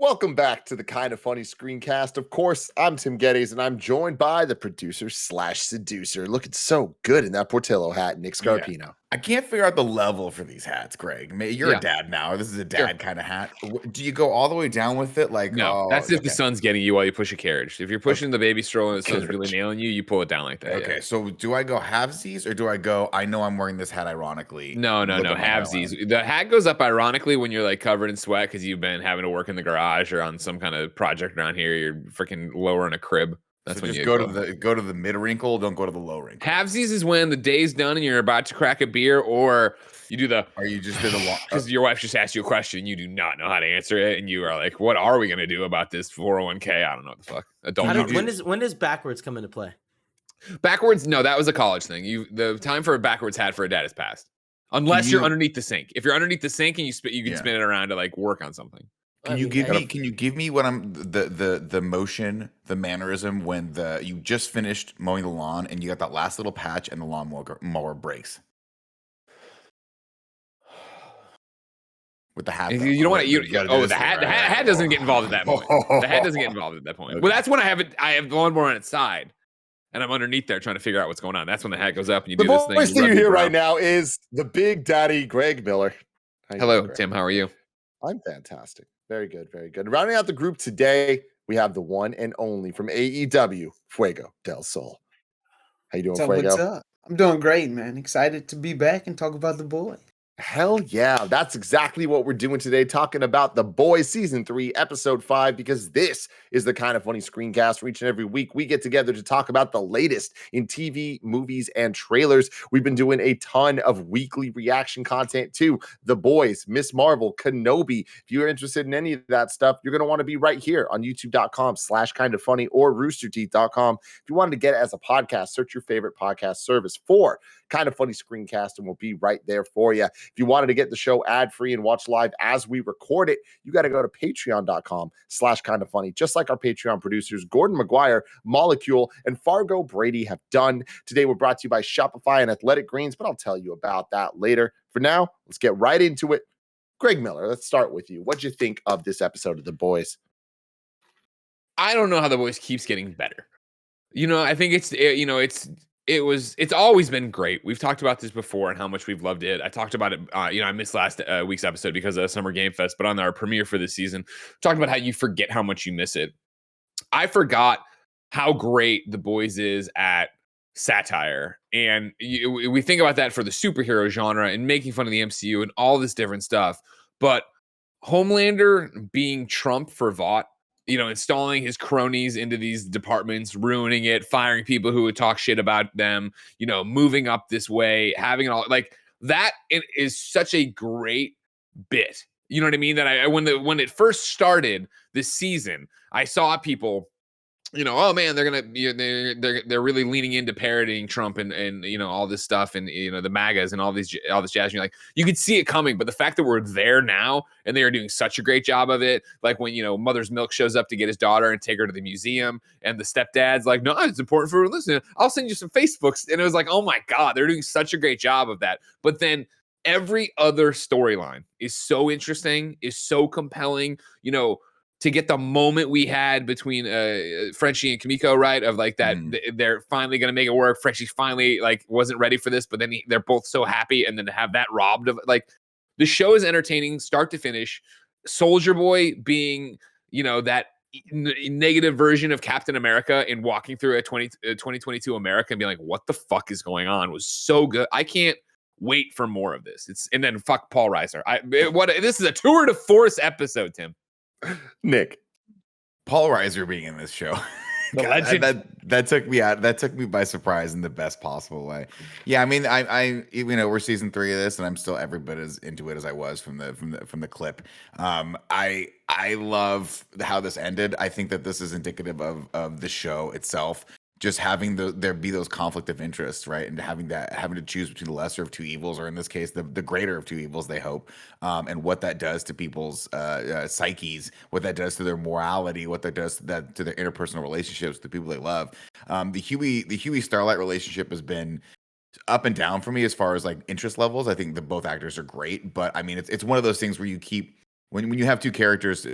Welcome back to the Kind of Funny screencast. Of course, I'm Tim Geddes, and I'm joined by the producer slash seducer, looking so good in that Portillo hat, Nick Yeah. Scarpino. I can't figure out the level for these hats, Greg. You're Yeah. a dad now. This is a Sure. dad kind of hat. Do you go all the way down with it? Like, No, that's if the sun's getting you while you push a carriage. If you're pushing the baby stroller and the sun's really nailing you, you pull it down like that. Okay, Yeah. so do I go halvesies or do I go, I know I'm wearing this hat ironically? No, look at my halvesies. hairline? The hat goes up ironically when you're like covered in sweat because you've been having to work in the garage or on some kind of project around here. You're freaking lowering a crib. That's So when just you go to the mid wrinkle, don't go to the low wrinkle. Halvesies is when the day's done and you're about to crack a beer, or you do the Or you just did a lot. because your wife just asked you a question, you do not know how to answer it, and you are like, "What are we gonna do about this 401k? I don't know what the fuck." When does backwards come into play? Backwards? No, that was a college thing. The time for a backwards hat for a dad is past, unless you're underneath the sink. If you're underneath the sink and you can spin it around to like work on something. Can you give me what I'm the motion, the mannerism when you just finished mowing the lawn and you got that last little patch and the lawnmower breaks? With the hat. You don't want to. The hat doesn't get involved at that point. The hat doesn't get involved at that point. Okay. Well, that's when I have the lawnmower on its side, and I'm underneath there trying to figure out what's going on. That's when the hat goes up and you do this thing. The voice that you hear right now is the big daddy, Greg Miller. Hello, Tim. How are you? I'm fantastic. Very good, very good. Rounding out the group today, we have the one and only from AEW, Fuego del Sol. How you doing, Fuego? What's up? I'm doing great, man. Excited to be back and talk about The Boy. Hell yeah. That's exactly what we're doing today, talking about The Boys Season 3, Episode 5, because this is the Kind of Funny screencast. Each and every week, we get together to talk about the latest in TV, movies, and trailers. We've been doing a ton of weekly reaction content to The Boys, Miss Marvel, Kenobi. If you're interested in any of that stuff, you're going to want to be right here on youtube.com/kindoffunny or roosterteeth.com. If you wanted to get it as a podcast, search your favorite podcast service for Kind of Funny screencast, and we'll be right there for you. If you wanted to get the show ad-free and watch live as we record it, you got to go to patreon.com/kindoffunny, just like our Patreon producers, Gordon McGuire, Molecule, and Fargo Brady have done. Today, we're brought to you by Shopify and Athletic Greens, but I'll tell you about that later. For now, let's get right into it. Greg Miller, let's start with you. What'd you think of this episode of The Boys? I don't know how The Boys keeps getting better. I think it's always been great. We've talked about this before and how much we've loved it. I talked about it. I missed last week's episode because of Summer Game Fest, but on our premiere for this season, talked about how you forget how much you miss it. I forgot how great The Boys is at satire, and we think about that for the superhero genre and making fun of the MCU and all this different stuff. But Homelander being Trump for Vought, installing his cronies into these departments, ruining it, firing people who would talk shit about them, moving up this way, having it all like that. It is such a great bit. You know what I mean? That when it first started this season, I saw people, oh man, they're they're really leaning into parodying Trump and all this stuff and the MAGAs and all this jazz. And you're like, you could see it coming, but the fact that we're there now and they are doing such a great job of it, like when Mother's Milk shows up to get his daughter and take her to the museum, and the stepdad's like, no, it's important for her to listen. I'll send you some Facebooks, and it was like, oh my god, they're doing such a great job of that. But then every other storyline is so interesting, is so compelling, to get the moment we had between Frenchie and Kimiko, right? Of like that, they're finally going to make it work. Frenchie finally like wasn't ready for this, but then they're both so happy. And then to have that robbed of like the show is entertaining start to finish. Soldier Boy being, that negative version of Captain America and walking through a 2022 America and being like, what the fuck is going on was so good. I can't wait for more of this. And then fuck Paul Reiser. This is a tour de force episode, Tim. Nick, Paul Reiser being in this show. God, that took me out. That took me by surprise in the best possible way. Yeah, I mean, I we're season 3 of this, and I'm still every bit as into it as I was from the clip. I love how this ended. I think that this is indicative of the show itself. Just having there be those conflict of interest, right? And having to choose between the lesser of two evils, or in this case, the greater of two evils, they hope, and what that does to people's psyches, what that does to their morality, what that does to their interpersonal relationships, the people they love. The Huey Starlight relationship has been up and down for me as far as like interest levels. I think that both actors are great, but I mean, it's one of those things where you keep when you have two characters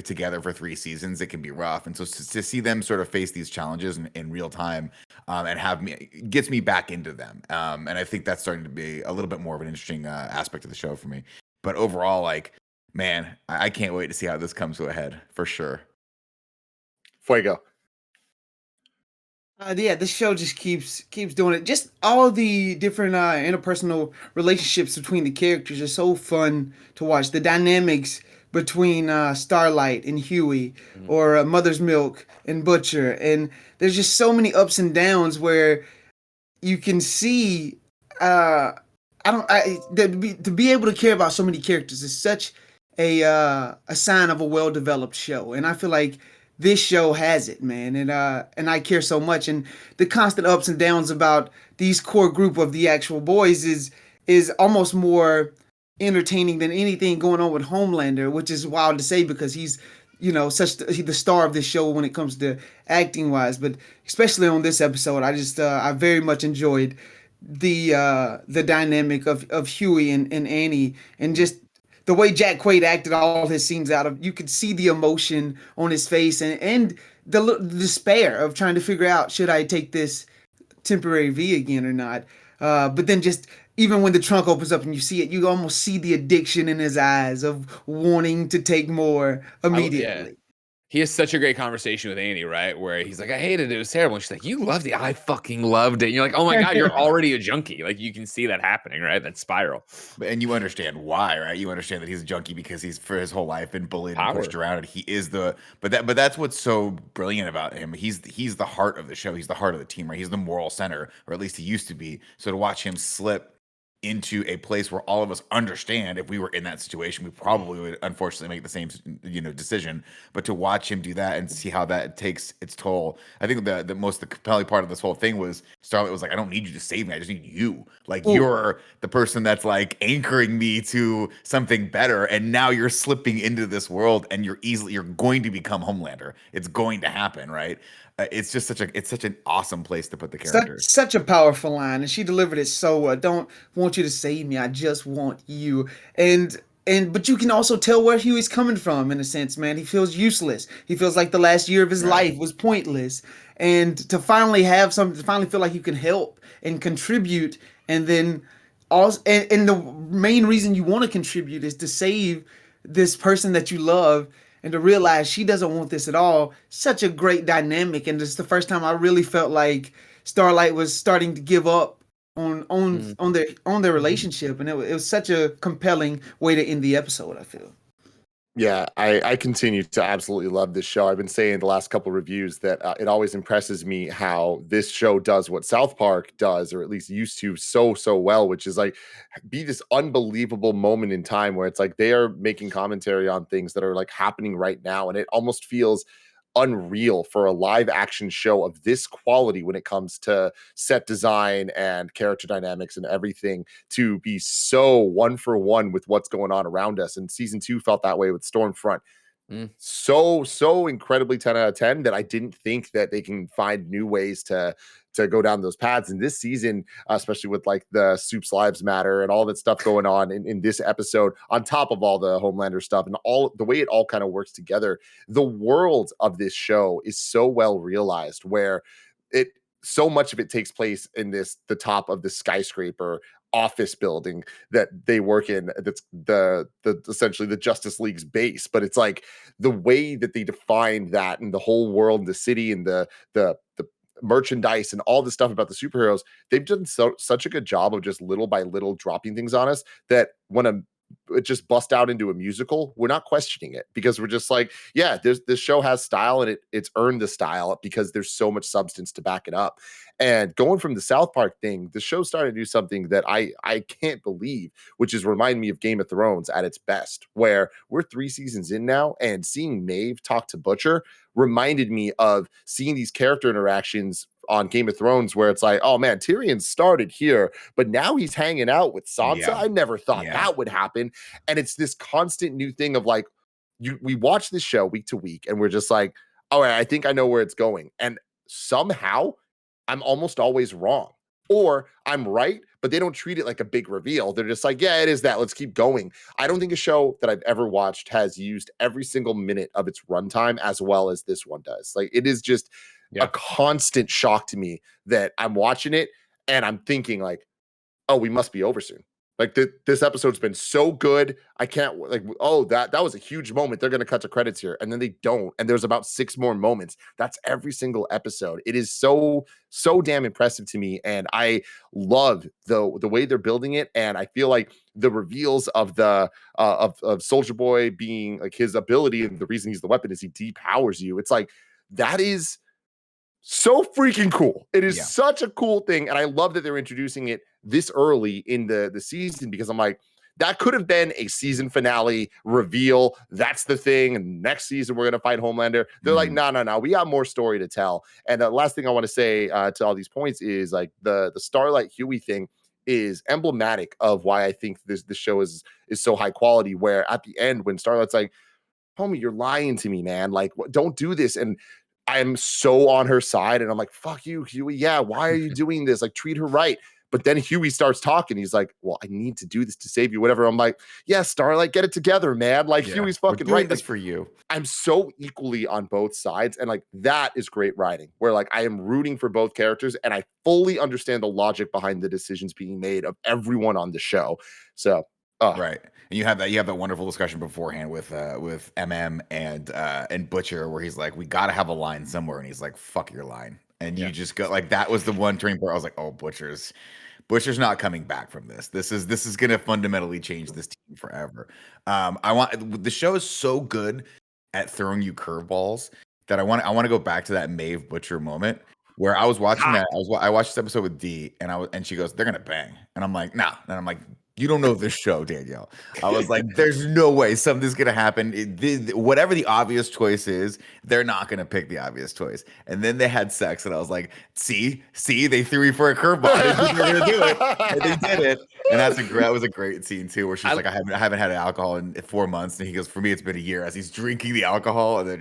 together for 3 seasons, it can be rough. And so to see them sort of face these challenges in real time and have me gets me back into them. And I think that's starting to be a little bit more of an interesting aspect of the show for me. But overall, like, man, I can't wait to see how this comes to a head for sure. Fuego. Yeah, this show just keeps doing it. Just all the different interpersonal relationships between the characters are so fun to watch. The dynamics between Starlight and Huey, or Mother's Milk and Butcher, and there's just so many ups and downs where you can see. To be able to care about so many characters is such a sign of a well developed show, and I feel like this show has it, man, and I care so much, and the constant ups and downs about these core group of the actual boys is almost more entertaining than anything going on with Homelander, which is wild to say because he's he's the star of this show when it comes to acting wise, but especially on this episode, I very much enjoyed the dynamic of Huey and Annie, and just the way Jack Quaid acted all his scenes out of, you could see the emotion on his face and the despair of trying to figure out, should I take this temporary V again or not? But then just even when the trunk opens up and you see it, you almost see the addiction in his eyes of wanting to take more immediately. He has such a great conversation with Annie, right? Where he's like, I hated it. It was terrible. And she's like, you loved it. I fucking loved it. And you're like, oh my God, you're already a junkie. Like, you can see that happening, right? That spiral. And you understand why, right? You understand that he's a junkie because he's for his whole life been bullied and pushed around. And he is but that's what's so brilliant about him. He's the heart of the show. He's the heart of the team, right? He's the moral center, or at least he used to be. So to watch him slip into a place where all of us understand, if we were in that situation, we probably would unfortunately make the same decision. But to watch him do that and see how that takes its toll, I think the compelling part of this whole thing was Starlight was like, I don't need you to save me, I just need you. Like, you're the person that's like anchoring me to something better, and now you're slipping into this world and you're going to become Homelander. It's going to happen, right? It's just such an awesome place to put the characters. Such a powerful line, and she delivered it so well. Don't want you to save me, I just want you. But you can also tell where Huey's coming from in a sense, man. He feels useless. He feels like the last year of his life was pointless. And to finally feel like you can help and contribute, and then also, and the main reason you want to contribute is to save this person that you love, and to realize she doesn't want this at all. Such a great dynamic, and it's the first time I really felt like Starlight was starting to give up on their relationship, and it was such a compelling way to end the episode, I feel. Yeah, I continue to absolutely love this show. I've been saying the last couple of reviews that it always impresses me how this show does what South Park does, or at least used to so well, which is like be this unbelievable moment in time where it's like they are making commentary on things that are like happening right now, and it almost feels unreal for a live action show of this quality when it comes to set design and character dynamics and everything to be so one for one with what's going on around us. And season 2 felt that way with Stormfront. So incredibly 10 out of 10 that I didn't think that they can find new ways to go down those paths. And this season, especially with like the Soups Lives Matter and all that stuff going on in this episode, on top of all the Homelander stuff and all the way it all kind of works together, the world of this show is so well realized, where so much of it takes place in the top of the skyscraper office building that they work in. That's the essentially the Justice League's base, but it's like the way that they define that and the whole world, the city, and the merchandise and all the stuff about the superheroes. They've done such a good job of just little by little dropping things on us that when it just bust out into a musical, we're not questioning it, because we're just like, yeah, this show has style, and it's earned the style because there's so much substance to back it up. And going from the South Park thing, the show started to do something that I can't believe, which is remind me of Game of Thrones at its best, where we're 3 seasons in now, and seeing Maeve talk to Butcher reminded me of seeing these character interactions on Game of Thrones, where it's like, oh man, Tyrion started here, but now he's hanging out with Sansa. Yeah. I never thought that would happen. And it's this constant new thing of like, we watch this show week to week, and we're just like, all right, I think I know where it's going. And somehow I'm almost always wrong. or I'm right, but they don't treat it like a big reveal. They're just like, yeah, it is that. Let's keep going. I don't think a show that I've ever watched has used every single minute of its runtime as well as this one does. Like, it is just a constant shock to me that I'm watching it and I'm thinking like, oh, we must be over soon. Like this episode's been so good. I can't like, oh, that was a huge moment. They're going to cut to credits here. And then they don't. And there's about 6 more moments. That's every single episode. It is so damn impressive to me. And I love the way they're building it. And I feel like the reveals of the of Soldier Boy being like his ability, and the reason he's the weapon is he depowers you. It's like, that is so freaking cool. It is such a cool thing. And I love that they're introducing it this early in the season, because I'm like, that could have been a season finale reveal. That's the thing. And next season, we're going to fight Homelander. They're like, no. We got more story to tell. And the last thing I want to say to all these points is like the Starlight Huey thing is emblematic of why I think this show is so high quality, where at the end, when Starlight's like, homie, you're lying to me, man. Like, don't do this. And I'm so on her side, and I'm like, fuck you, Huey. Yeah, why are you doing this? Like, treat her right. But then Huey starts talking. He's like, well, I need to do this to save you, whatever. I'm like, yeah, Starlight, get it together, man. Like, Huey's fucking right. This like, for you. I'm so equally on both sides. And like, that is great writing, where like I am rooting for both characters, and I fully understand the logic behind the decisions being made of everyone on the show. So right. And you have that wonderful discussion beforehand with MM and Butcher, where he's like, we got to have a line somewhere. And he's like, fuck your line. And you just go like, that was the one turning point. I was like, oh, Butcher's not coming back from this. This is going to fundamentally change this team forever. The show is so good at throwing you curveballs that I want to go back to that Maeve Butcher moment where I was watching that. I watched this episode with D, and she goes, they're going to bang. And I'm like, nah. And I'm like, you don't know this show, Danielle. I was like, there's no way something's going to happen. Whatever the obvious choice is, they're not going to pick the obvious choice. And then they had sex, and I was like, see, they threw me for a curveball. I didn't think they were going to do it. And they did it. And that was a great scene, too, where she's like, I haven't had alcohol in 4 months. And he goes, for me, it's been a year, as he's drinking the alcohol. And then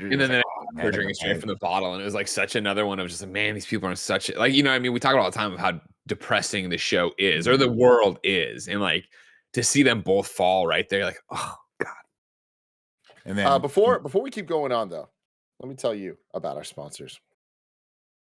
they're drinking straight from the bottle. And it was like such another one of just like, man, these people are such like, you know, I mean, we talk about all the time of how depressing the show is, or the world is, and like to see them both fall right there, like, oh god. And then before we keep going on, though, let me tell you about our sponsors.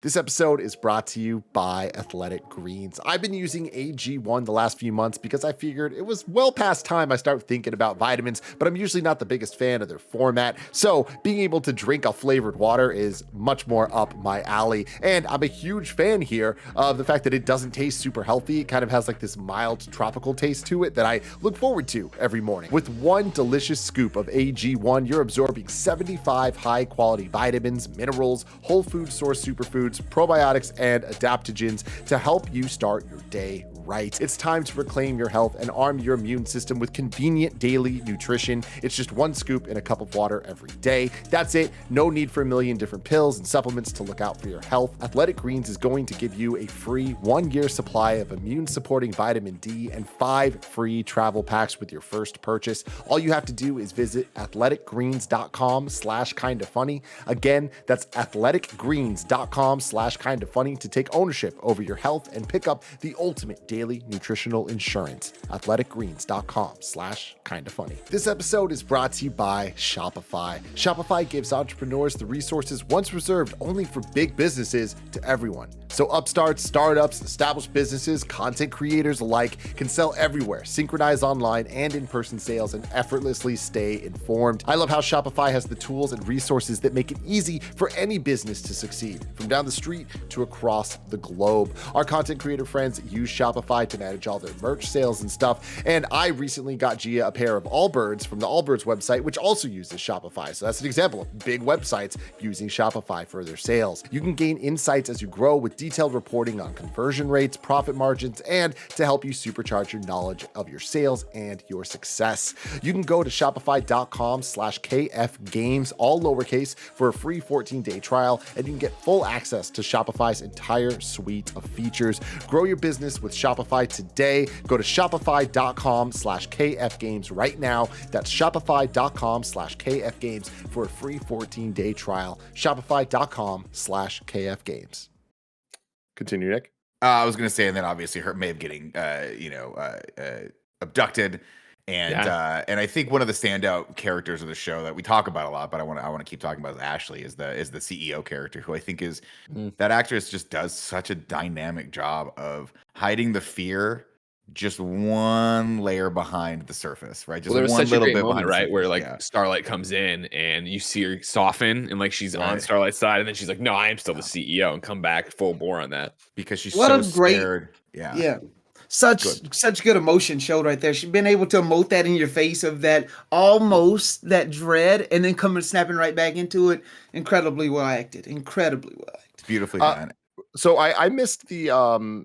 This episode is brought to you by Athletic Greens. I've been using AG1 the last few months because I figured it was well past time I start thinking about vitamins, but I'm usually not the biggest fan of their format. So being able to drink a flavored water is much more up my alley. And I'm a huge fan here of the fact that it doesn't taste super healthy. It kind of has like this mild tropical taste to it that I look forward to every morning. With one delicious scoop of AG1, you're absorbing 75 high quality vitamins, minerals, whole food source superfoods, probiotics, and adaptogens to help you start your day right. It's time to reclaim your health and arm your immune system with convenient daily nutrition. It's just one scoop in a cup of water every day. That's it. No need for a million different pills and supplements to look out for your health. Athletic Greens is going to give you a free 1-year supply of immune supporting vitamin D and 5 free travel packs with your first purchase. All you have to do is visit athleticgreens.com/kindafunny. Again, that's athleticgreens.com/kindafunny to take ownership over your health and pick up the ultimate daily nutritional insurance. athleticgreens.com/kindafunny. This episode is brought to you by Shopify. Shopify gives entrepreneurs the resources once reserved only for big businesses to everyone. So upstarts, startups, established businesses, content creators alike can sell everywhere, synchronize online and in-person sales, and effortlessly stay informed. I love how Shopify has the tools and resources that make it easy for any business to succeed, from down the street to across the globe. Our content creator friends use Shopify to manage all their merch sales and stuff, and I recently got Gia a pair of Allbirds from the Allbirds website, which also uses Shopify. So that's an example of big websites using Shopify for their sales. You can gain insights as you grow with detailed reporting on conversion rates, profit margins, and to help you supercharge your knowledge of your sales and your success. You can go to shopify.com/KFgames, all lowercase, for a free 14-day trial, and you can get full access to Shopify's entire suite of features. Grow your business with Shopify today. Go to shopify.com/KFgames right now. That's shopify.com/KFgames for a free 14-day trial. Shopify.com/KFgames. Continue, Nick. I was gonna say, and then obviously her Maeve getting abducted, and I think one of the standout characters of the show that we talk about a lot, but I want to keep talking about is Ashley, is the CEO character, who I think is that actress just does such a dynamic job of hiding the fear just one layer behind the surface, right? Just there was one such a little great bit moment, behind the right, where surface, like Starlight comes in and you see her soften and like she's on Right. Starlight's side, and then she's like, "No, I am still the CEO," and come back full bore on that. because she's What so a great- scared. Yeah. Yeah. Such good emotion showed right there. She's been able to emote that in your face of that almost that dread, and then coming snapping right back into it. Incredibly well acted. Incredibly well acted. It's beautifully done. So I missed the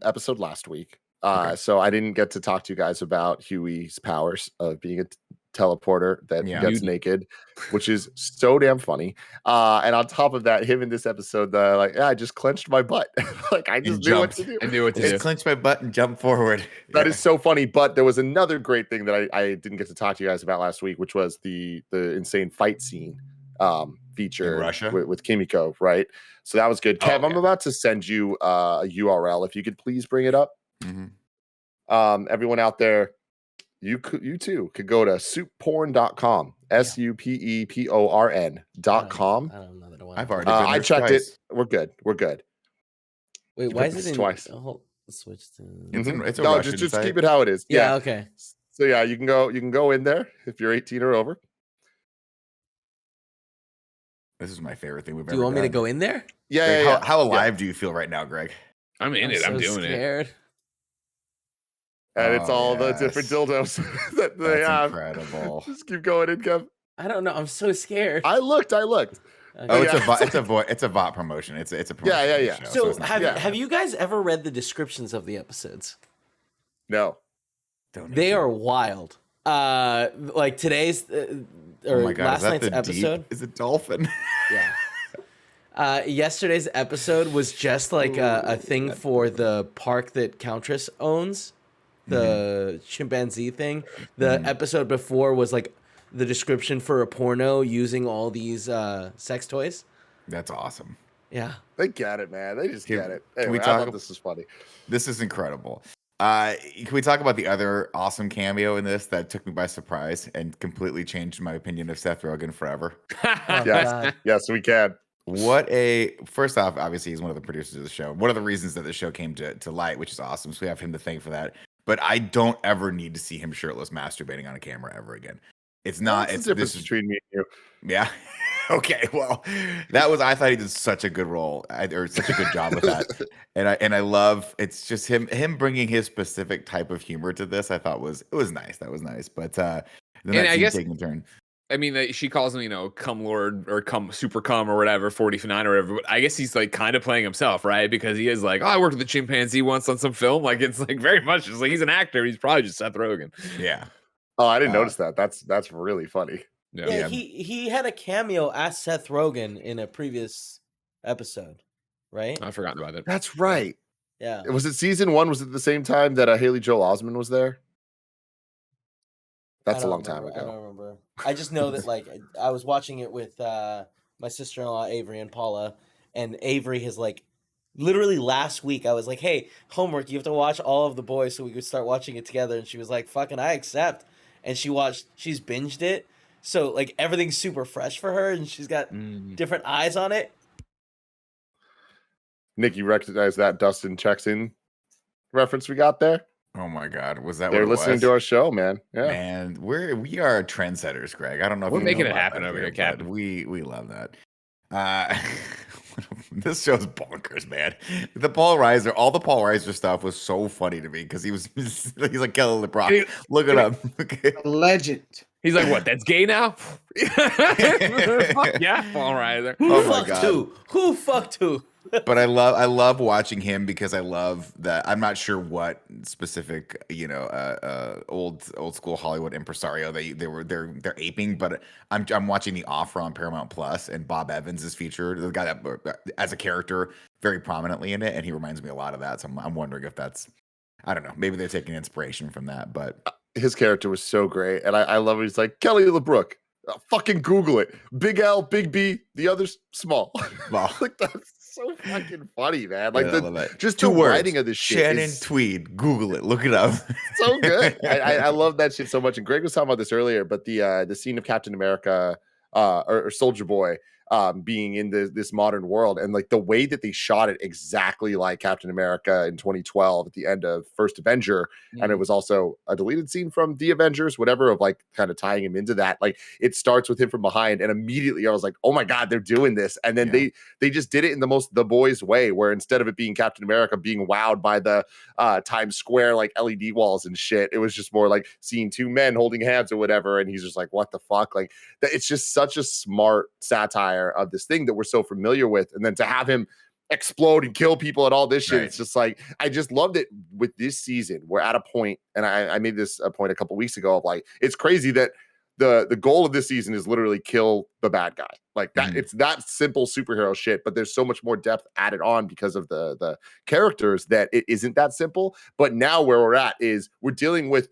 episode last week. Okay. So I didn't get to talk to you guys about Huey's powers of being a teleporter that gets naked, which is so damn funny. And on top of that, him in this episode, I just clenched my butt. Like I just knew what to do. I knew what to Just do. clench my butt and jump forward. That is so funny. But there was another great thing that I didn't get to talk to you guys about last week, which was the insane fight scene feature In Russia? with Kimiko, right? So that was good. Oh, Kev, I'm yeah. about to send you a URL. If you could please bring it up. Mhm. Everyone out there, you too could go to soupporn.com, SUPEPORN.com. I don't know that one. I've already been I there checked twice. it. We're good. Wait, why is It's it in twice. switch to? It's a No, Russian just site. keep it how it is. Yeah, okay. So yeah, you can go in there if you're 18 or over. This is my favorite thing we've Do ever you want me to done. go in there? Yeah, Greg, yeah, yeah. How alive do you feel right now, Greg? I'm in it. I'm so doing it. scared. And it's Oh, all the different yes. dildos that they That's have. incredible. Just keep going in, Kev. I don't know. I'm so scared. I looked. Oh, Okay. it's a bot promotion. It's a promotion. Yeah, for the yeah. show, So it's not- have you guys ever read the descriptions of the episodes? No. Don't They need are to. wild. Like today's or Oh my God, last is that night's the episode. deep? Is it dolphin? Yeah. Yesterday's episode was just like a thing for the park that Countess owns, the chimpanzee thing. The episode before was like the description for a porno using all these sex toys. That's awesome. Yeah. They get it, man. They just get it. Can Anyway, we I talk thought this was funny. This is incredible. Can we talk about the other awesome cameo in this that took me by surprise and completely changed my opinion of Seth Rogen forever? Oh, Yes. God. Yes, we can. First off, obviously he's one of the producers of the show. One of the reasons that the show came to light, which is awesome. So we have him to thank for that. But I don't ever need to see him shirtless masturbating on a camera ever again. It's not. What's It's the difference this. between me and you. Yeah. Okay. Well, I thought he did such a good role or such a good job with that. And I love, it's just him bringing his specific type of humor to this. I thought it was nice. That was nice. But then And I guess taking a turn. I mean, she calls him, cum lord or cum super cum or whatever, 49 or whatever. But I guess he's like kind of playing himself, right? Because he is like, oh, I worked with a chimpanzee once on some film. Like it's like very much just like he's an actor. He's probably just Seth Rogen. Yeah. Oh, I didn't notice that. That's really funny. Yeah, he had a cameo as Seth Rogen in a previous episode, right? I've forgotten about it. That's right. Yeah. Was it season 1? Was it the same time that Haley Joel Osment was there? That's a long time I ago. don't remember. I just know that like I was watching it with my sister-in-law Avery and Paula, and Avery has like literally last week I was like, "Hey, homework, you have to watch all of The Boys so we could start watching it together." And she was like, "Fucking I accept." And she's binged it. So like everything's super fresh for her and she's got different eyes on it. Nick, you recognize that Dustin checks in reference we got there? Oh my God. Was that They're what it listening was? to our show, man. Yeah. Man, we are trendsetters, Greg. I don't know if We're you making know it about happen that over here, but Captain. We love that. This show's bonkers, man. The Paul Reiser, all the Paul Reiser stuff was so funny to me because he's like Kelly LeBron. Look it up. A legend. He's like, what? That's gay now? Fuck yeah, Paul Reiser. Who Oh my fucked God. who? Who fucked who? But I love watching him because I love that. I'm not sure what specific old school Hollywood impresario they're aping, but I'm watching The Offer on Paramount Plus, and Bob Evans is featured, the guy that as a character very prominently in it, and he reminds me a lot of that. So I'm wondering if that's, I don't know, maybe they're taking inspiration from that. But His character was so great. And I love it. He's like, Kelly LeBrook. Fucking Google it. Big L, big B, the others small. Well, Like that's so fucking funny, man. Like Yeah, I love that. just Two the words. writing of this shit Shannon is Tweed. Google it. Look it up. so good. I love that shit so much. And Greg was talking about this earlier, but the scene of Captain America or Soldier Boy being in this modern world, and like the way that they shot it exactly like Captain America in 2012 at the end of First Avenger, and it was also a deleted scene from The Avengers, whatever, of like kind of tying him into that. Like it starts with him from behind, and immediately I was like, oh my god, they're doing this. And then they just did it in the most The Boys way, where instead of it being Captain America being wowed by the Times Square like LED walls and shit, it was just more like seeing two men holding hands or whatever, and he's just like, what the fuck? Like it's just such a smart satire of this thing that we're so familiar with, and then to have him explode and kill people and all this shit, it's just like, I just loved it. With this season, we're at a point, and I made this a point a couple weeks ago of like, it's crazy that the goal of this season is literally kill the bad guy, like that. It's that simple superhero shit, but there's so much more depth added on because of the characters that it isn't that simple. But now where we're at is we're dealing with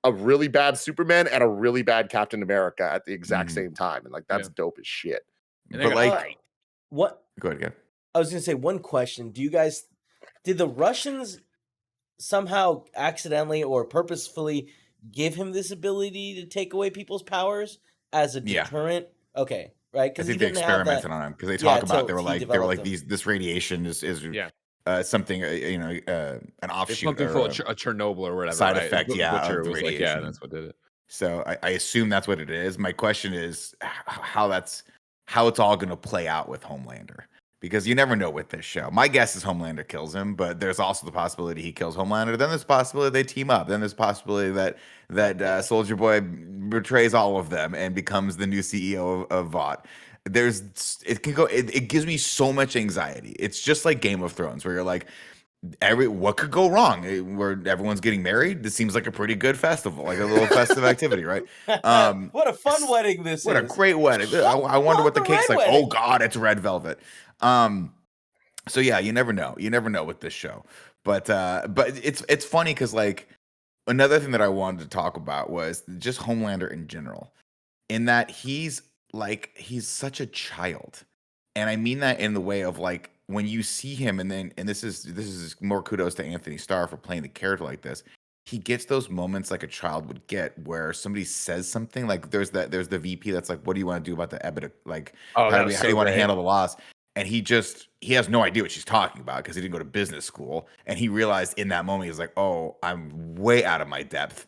a really bad Superman and a really bad Captain America at the exact same time, and like that's dope as shit. And But like, what? Go ahead. I was gonna say one question. Did the Russians somehow accidentally or purposefully give him this ability to take away people's powers as a deterrent? Okay, right? I think they experimented on him because they talk about they were like this radiation is something an offshoot, it's something for a Chernobyl or whatever side right? effect. Butcher of the was radiation. like, that's what did it. So I assume that's what it is. My question is how it's all going to play out with Homelander, because you never know with this show. My guess is Homelander kills him, but there's also the possibility he kills Homelander. Then there's the possibility they team up. Then there's the possibility that Soldier Boy betrays all of them and becomes the new CEO of Vought. It gives me so much anxiety. It's just like Game of Thrones, where you're like, what could go wrong? Where everyone's getting married. This seems like a pretty good festival, like a little festive activity, right? What a fun wedding this is! What a great wedding! I wonder what the cake's like. Wedding. Oh God, it's red velvet. So yeah, you never know. You never know with this show. But it's funny because like another thing that I wanted to talk about was just Homelander in general, in that he's such a child, and I mean that in the way of like, when you see him, and this is more kudos to Anthony Starr for playing the character like this. He gets those moments like a child would get, where somebody says something like, there's the VP that's like, what do you want to do about the EBITDA? Like, how do you want to handle the loss? And he has no idea what she's talking about because he didn't go to business school. And he realized in that moment, he's like, oh, I'm way out of my depth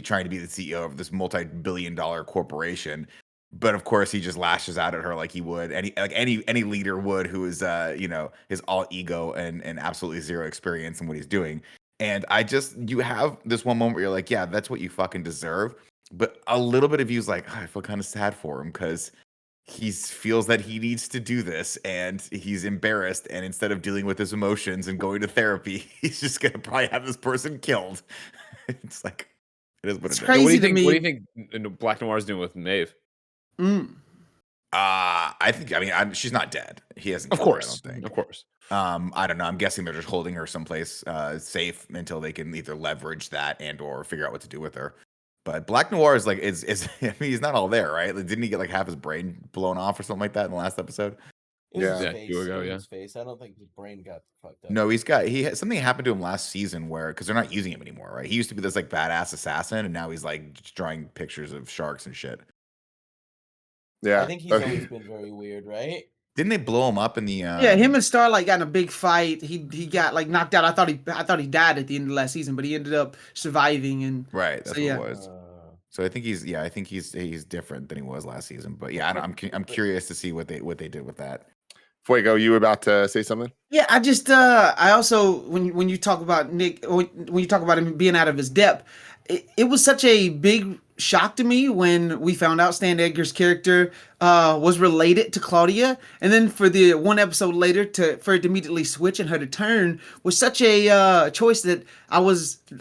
trying to be the CEO of this multi-billion-dollar corporation. But of course, he just lashes out at her like he would any leader would, who is is all ego and absolutely zero experience in what he's doing. And you have this one moment where you're like, yeah, that's what you fucking deserve. But a little bit of you's like, I feel kind of sad for him because he feels that he needs to do this and he's embarrassed. And instead of dealing with his emotions and going to therapy, he's just gonna probably have this person killed. It's like, it is what it is. Crazy. What do you think Black Noir is doing with Maeve? I think she's not dead. He hasn't. Of course, I don't think. Of course. I don't know. I'm guessing they're just holding her someplace safe until they can either leverage that and or figure out what to do with her. But Black Noir is like is I mean, he's not all there, right? Like, didn't he get like half his brain blown off or something like that in the last episode? His face. I don't think his brain got fucked up. No, something happened to him last season because they're not using him anymore, right? He used to be this like badass assassin, and now he's like just drawing pictures of sharks and shit. Yeah, I think he's always been very weird, right? Didn't they blow him up in the? Yeah, him and Starlight got in a big fight. He got like knocked out. I thought he died at the end of last season, but he ended up surviving. And right, that's what it was. So I think he's different than he was last season. But yeah, I'm curious to see what they did with that. Fuego, you were about to say something? Yeah, I just I also when you talk about Nick, when you talk about him being out of his depth, it was such a big shock to me when we found out Stan Edgar's character was related to Claudia, and then for the one episode later for it to immediately switch and her to turn was such a choice that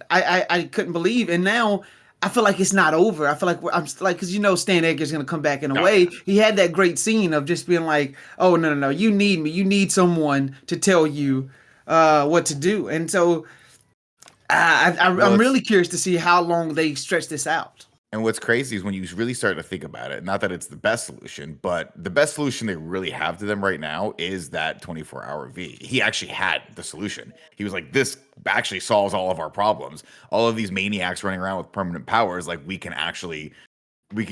I couldn't believe. And now I feel like it's not over. I feel like because Stan Edgar's gonna come back in a way. He had that great scene of just being like, oh no, you need me, you need someone to tell you what to do, and so I'm really curious to see how long they stretch this out. And what's crazy is when you really start to think about it, not that it's the best solution, but the best solution they really have to them right now is that 24-hour V. He actually had the solution. He was like, this actually solves all of our problems. All of these maniacs running around with permanent powers, like we can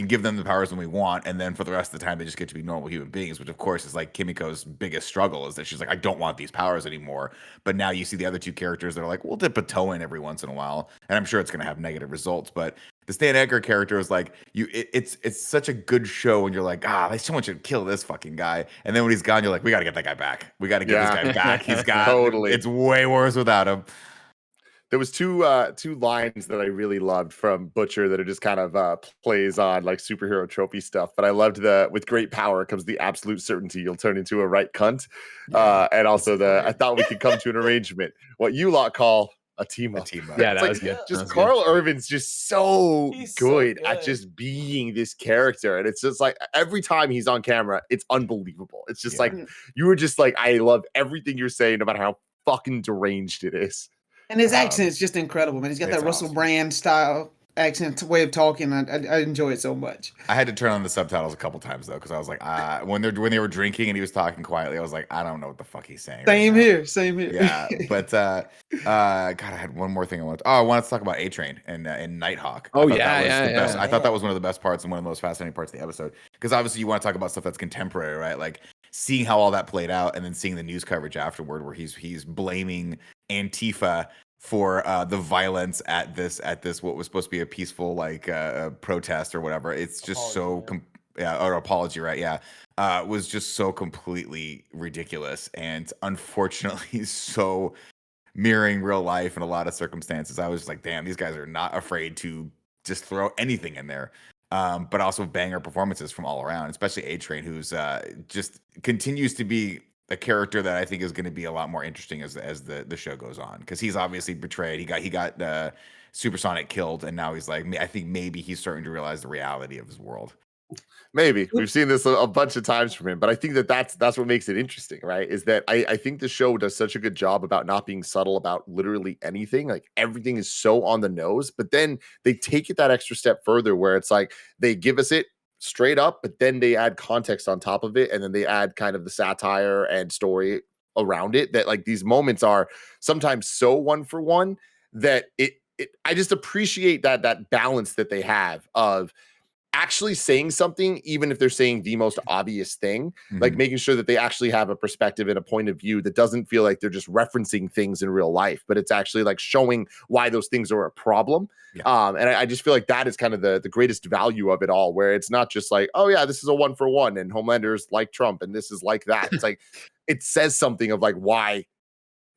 give them the powers when we want, and then for the rest of the time they just get to be normal human beings, which of course is like Kimiko's biggest struggle, is that she's like, I don't want these powers anymore. But now you see the other two characters that are like, we'll dip a toe in every once in a while, and I'm sure it's going to have negative results. But the Stan Edgar character is like, it's such a good show, and you're like, someone should kill this fucking guy. And then when he's gone, you're like, we got to get that guy back. We got to get this guy back. He's got Totally. It's way worse without him. There was two lines that I really loved from Butcher that are just kind of plays on like superhero trophy stuff. But I loved with great power comes the absolute certainty you'll turn into a right cunt. And also I thought we could come to an arrangement. What you lot call a team up. Yeah, that was good. Just Carl Urban's just so good at just being this character. And it's just like every time he's on camera, it's unbelievable. It's just like, you were just like, I love everything you're saying, no matter how fucking deranged it is. And his accent's just incredible, man. He's got that Russell Brand style accent, way of talking. I enjoy it so much. I had to turn on the subtitles a couple times though, because I was like, when they were drinking and he was talking quietly, I was like, I don't know what the fuck he's saying. Same here. Yeah, but God, I had one more thing I wanted to talk about A-Train and Nighthawk. Oh I thought that was one of the best parts and one of the most fascinating parts of the episode, because obviously you want to talk about stuff that's contemporary, right? Like seeing how all that played out, and then seeing the news coverage afterward, where he's blaming Antifa for the violence at this what was supposed to be a peaceful protest or whatever. It's just or apology, right? Yeah. Was just so completely ridiculous, and unfortunately so mirroring real life in a lot of circumstances. I was like, damn, these guys are not afraid to just throw anything in there. But also banger performances from all around, especially A-Train, who's just continues to be a character that I think is going to be a lot more interesting as the show goes on, because he's obviously betrayed. He got Supersonic killed, and now he's like, I think maybe he's starting to realize the reality of his world. Maybe we've seen this a bunch of times from him, but I think that's what makes it interesting, right? Is that I think the show does such a good job about not being subtle about literally anything. Like everything is so on the nose, but then they take it that extra step further, where it's like they give us it straight up, but then they add context on top of it, and then they add kind of the satire and story around it. That like these moments are sometimes so one for one that I just appreciate that balance that they have of actually saying something, even if they're saying the most obvious thing, like making sure that they actually have a perspective and a point of view that doesn't feel like they're just referencing things in real life, but it's actually like showing why those things are a problem. And I just feel like that is kind of the greatest value of it all, where it's not just like, oh yeah, this is a 1-for-1 and Homelander's like Trump and this is like that. It's like, it says something of like why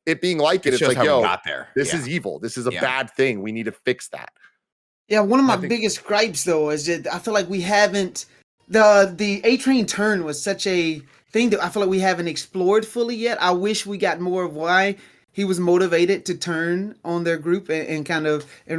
it being like it's like, yo, got there. This is evil. This is a bad thing. We need to fix that. Yeah, one of my biggest gripes though is that I feel like we haven't the A-Train turn was such a thing that I feel like we haven't explored fully yet. I wish we got more of why he was motivated to turn on their group and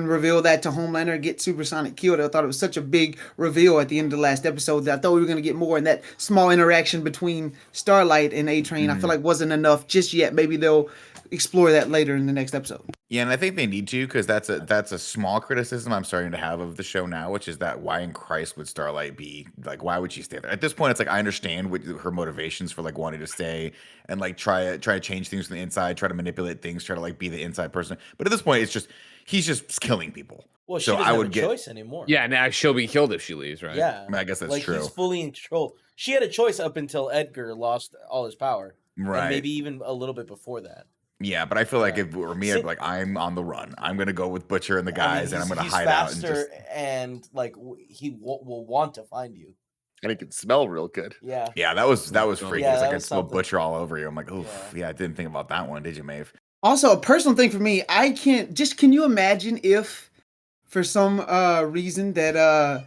reveal that to Homelander and get Supersonic killed. I thought it was such a big reveal at the end of the last episode that I thought we were going to get more, and that small interaction between Starlight and A-Train I feel like wasn't enough just yet. Maybe they'll explore that later in the next episode. Yeah, and I think they need to, because that's a small criticism I'm starting to have of the show now, which is that why in Christ would Starlight be like, why would she stay there? At this point, it's like I understand what her motivations for like wanting to stay and like try to change things from the inside, try to manipulate things, try to like be the inside person. But at this point, it's just he's just killing people. Well, she doesn't have a choice anymore. Yeah, now she'll be killed if she leaves, right? Yeah, I mean, I guess that's true. He's fully in control. She had a choice up until Edgar lost all his power, right? And maybe even a little bit before that. Yeah, but I feel like if it were me, I'd be like, I'm on the run. I'm gonna go with Butcher and the guys, and I'm gonna hide out and like he will want to find you. And it can smell real good. Yeah. Yeah, that was freaky. Yeah, it's like I smell Butcher all over you. I'm like, oof. Yeah, I didn't think about that one, did you, Maeve? Also, a personal thing for me, can you imagine if for some reason that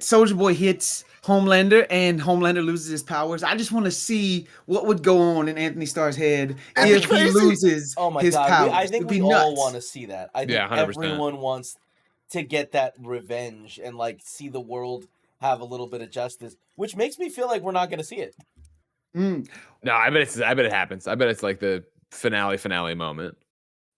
Soldier Boy hits Homelander and Homelander loses his powers? I just want to see what would go on in Anthony Starr's head if he loses his powers. I think we all want to see that. I think 100%. Everyone wants to get that revenge and like see the world have a little bit of justice, which makes me feel like we're not going to see it. No, I bet it happens. I bet it's like the finale moment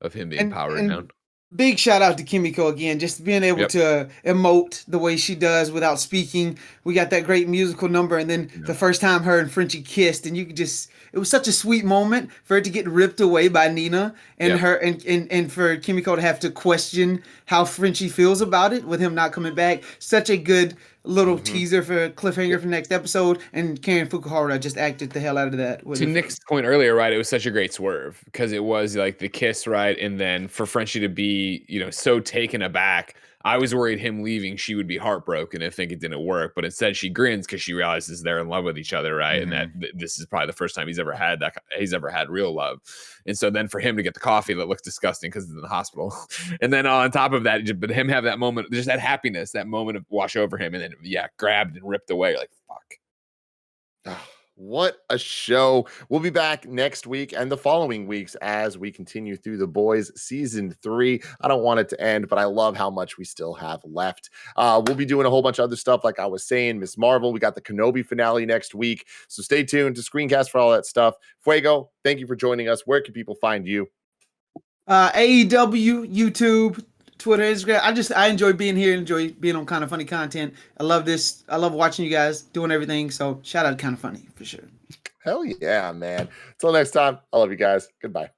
of him being powered down. Big shout out to Kimiko again, just being able to emote the way she does without speaking. We got that great musical number, and then the first time her and Frenchie kissed, and you could just, it was such a sweet moment for her to get ripped away by Nina, and her and for Kimiko to have to question how Frenchie feels about it with him not coming back. Such a good little teaser for cliffhanger for next episode, and Karen Fukuhara just acted the hell out of that. To Nick's point earlier, right? It was such a great swerve because it was like the kiss, right? And then for Frenchie to be, so taken aback. I was worried him leaving, she would be heartbroken and think it didn't work. But instead, she grins because she realizes they're in love with each other, right? And that this is probably the first time he's ever had real love. And so then for him to get the coffee that looks disgusting because it's in the hospital, and then on top of that, but him have that moment, just that happiness, that moment of wash over him, and then grabbed and ripped away, like fuck. What a show. We'll be back next week and the following weeks as we continue through The Boys season 3. I don't want it to end, but I love how much we still have left. We'll be doing a whole bunch of other stuff. Like I was saying, Miss Marvel, we got the Kenobi finale next week. So stay tuned to Screencast for all that stuff. Fuego, thank you for joining us. Where can people find you? AEW, YouTube, Twitter, Instagram. I enjoy being here, enjoy being on Kind of Funny content. I love this. I love watching you guys doing everything. So shout out to Kind of Funny for sure. Hell yeah, man. Until next time, I love you guys. Goodbye.